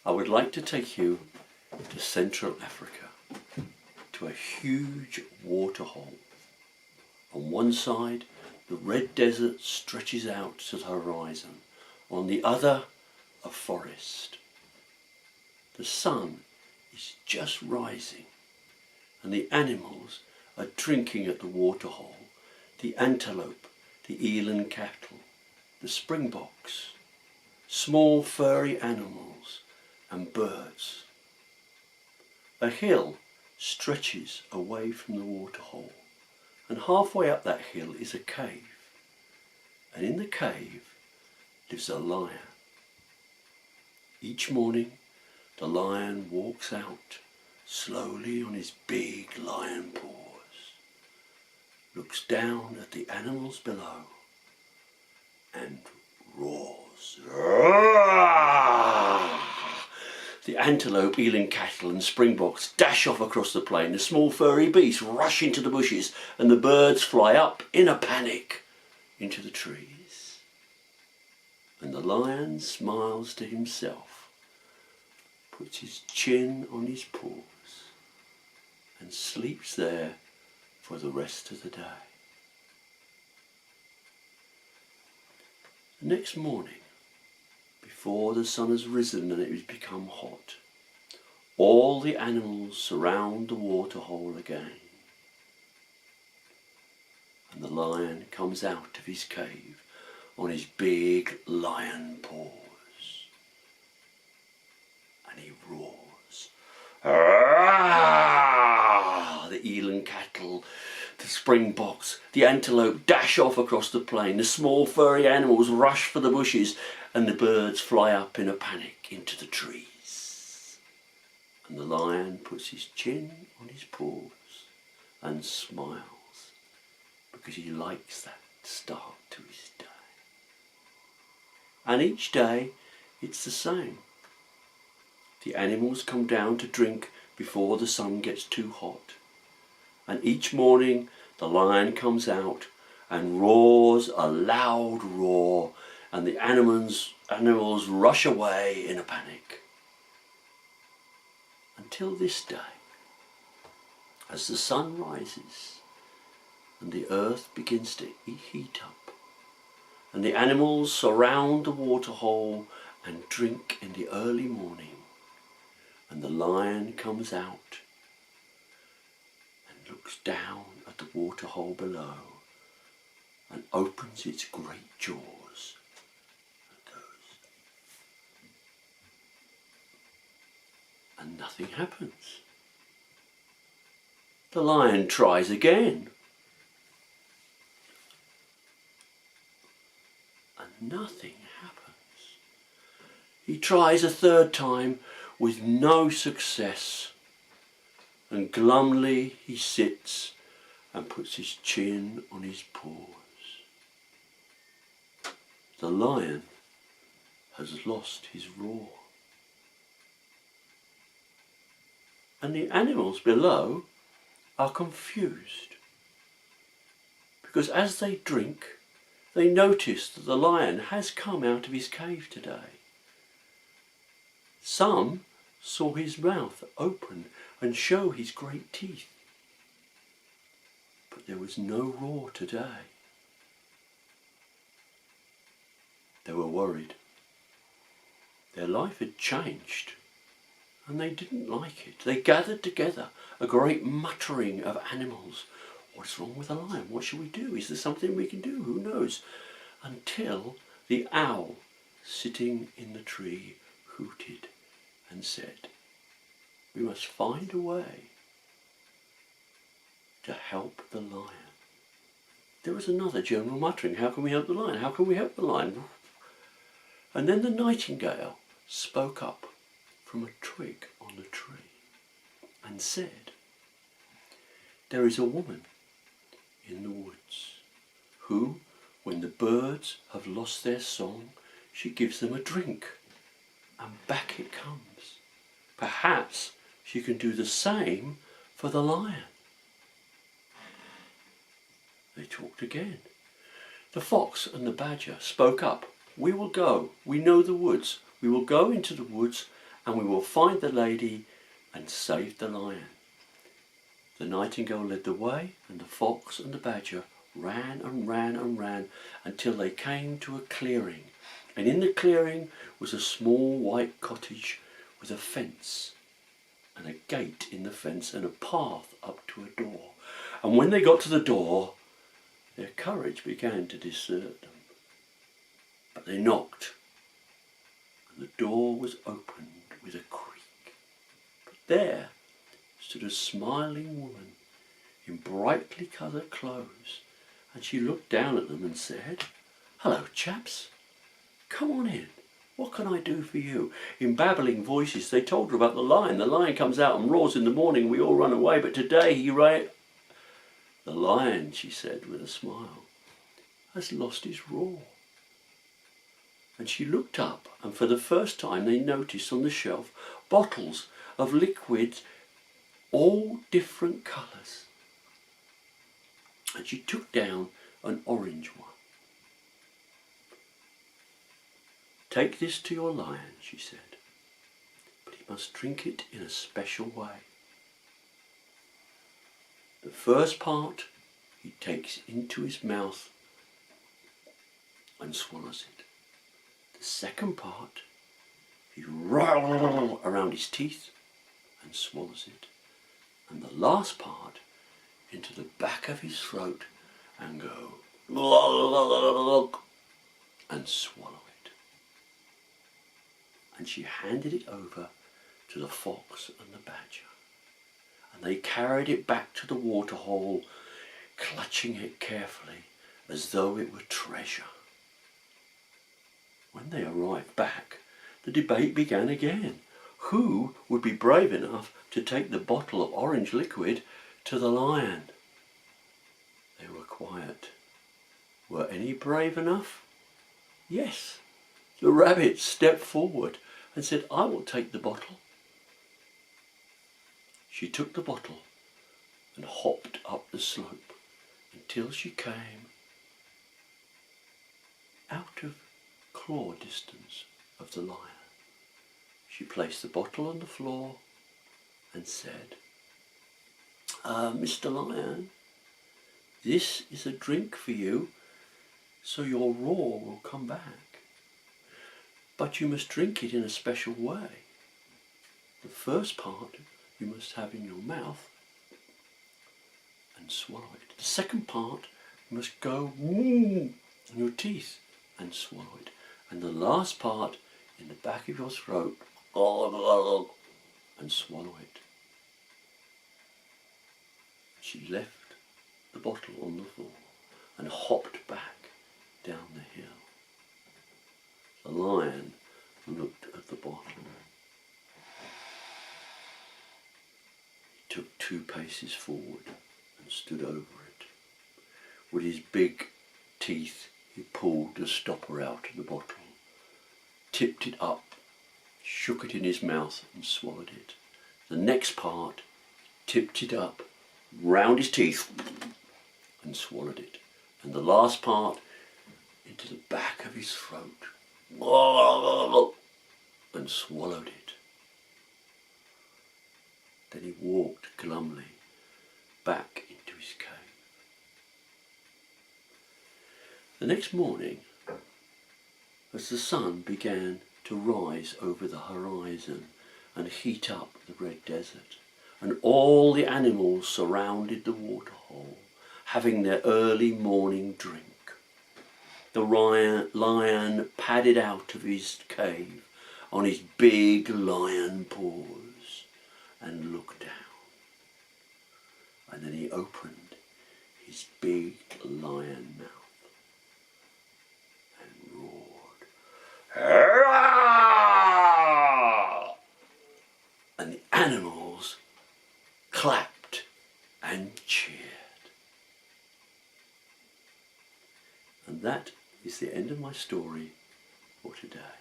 I would like to take you to Central Africa, to a huge waterhole. On one side, the red desert stretches out to the horizon. On the other, a forest. The sun is just rising, and the animals are drinking at the waterhole. The antelope, the eland cattle, the springboks, small furry animals and birds. A hill stretches away from the waterhole, and halfway up that hill is a cave, and in the cave lives a lion. Each morning the lion walks out slowly on his big lion paws, looks down at the animals below and roars. The antelope, eland cattle and springboks dash off across the plain. The small furry beasts rush into the bushes, and the birds fly up in a panic into the trees. And the lion smiles to himself, puts his chin on his paws and sleeps there for the rest of the day. The next morning, before the sun has risen and it has become hot, all the animals surround the waterhole again. And the lion comes out of his cave on his big lion paws. And he roars. The eland cattle, the springboks, the antelope dash off across the plain. The small furry animals rush for the bushes, and the birds fly up in a panic into the trees. And the lion puts his chin on his paws and smiles, because he likes that start to his day. And each day it's the same. The animals come down to drink before the sun gets too hot. And each morning the lion comes out and roars a loud roar, and the animals rush away in a panic. Until this day, as the sun rises and the earth begins to heat up, and the animals surround the waterhole and drink in the early morning, and the lion comes out and looks down at the waterhole below and opens its great jaws and goes, and nothing happens. The lion tries again, and nothing happens. He tries a third time with no success, and glumly he sits and puts his chin on his paws. The lion has lost his roar. And the animals below are confused, because as they drink, they notice that the lion has come out of his cave today. Some saw his mouth open and show his great teeth, but there was no roar today. They were worried. Their life had changed, and they didn't like it. They gathered together, a great muttering of animals. What's wrong with the lion? What shall we do? Is there something we can do? Who knows? Until the owl, sitting in the tree, hooted and said, we must find a way to help the lion. There was another general muttering. How can we help the lion? How can we help the lion? And then the nightingale spoke up from a twig on the tree and said, there is a woman in the woods who, when the birds have lost their song, she gives them a drink, and back it comes. Perhaps she can do the same for the lion. They talked again. The fox and the badger spoke up. We will go. We know the woods. We will go into the woods and we will find the lady and save the lion." The nightingale led the way, and the fox and the badger ran and ran and ran until they came to a clearing. And in the clearing was a small white cottage with a fence, and a gate in the fence, and a path up to a door. And when they got to the door, their courage began to desert them. But they knocked, and the door was opened with a creak. But there stood a smiling woman in brightly coloured clothes, and she looked down at them and said, "Hello, chaps, come on in. What can I do for you?" In babbling voices they told her about the lion. The lion comes out and roars in the morning, we all run away, but today he The lion, she said with a smile, has lost his roar. And she looked up, and for the first time they noticed on the shelf bottles of liquids, all different colours. And she took down an orange one. "Take this to your lion," she said, "but he must drink it in a special way. The first part he takes into his mouth and swallows it. The second part he rolls around his teeth and swallows it. And the last part into the back of his throat and go and swallow it." And she handed it over to the fox and the badger, and they carried it back to the waterhole, clutching it carefully as though it were treasure. When they arrived back, the debate began again. Who would be brave enough to take the bottle of orange liquid to the lion? They were quiet. Were any brave enough? Yes. The rabbit stepped forward and said, "I will take the bottle." She took the bottle and hopped up the slope until she came out of claw distance of the lion. She placed the bottle on the floor and said, "Mr. Lion, this is a drink for you, so your roar will come back. But you must drink it in a special way. The first part you must have in your mouth and swallow it. The second part you must go in your teeth and swallow it. And the last part in the back of your throat and swallow it." She left the bottle on the floor and hopped back down the hill. The lion looked at the bottle. He took 2 paces forward and stood over it. With his big teeth he pulled the stopper out of the bottle, tipped it up, shook it in his mouth and swallowed it. The next part, tipped it up round his teeth and swallowed it. And the last part into the back of his throat and swallowed it. Then he walked glumly back into his cave. The next morning, as the sun began to rise over the horizon and heat up the red desert, and all the animals surrounded the waterhole, having their early morning drink, the lion padded out of his cave on his big lion paws and looked down. And then he opened his big lion mouth and roared, "Hurrah!" And the animals clapped and cheered. And that is the end of my story for today.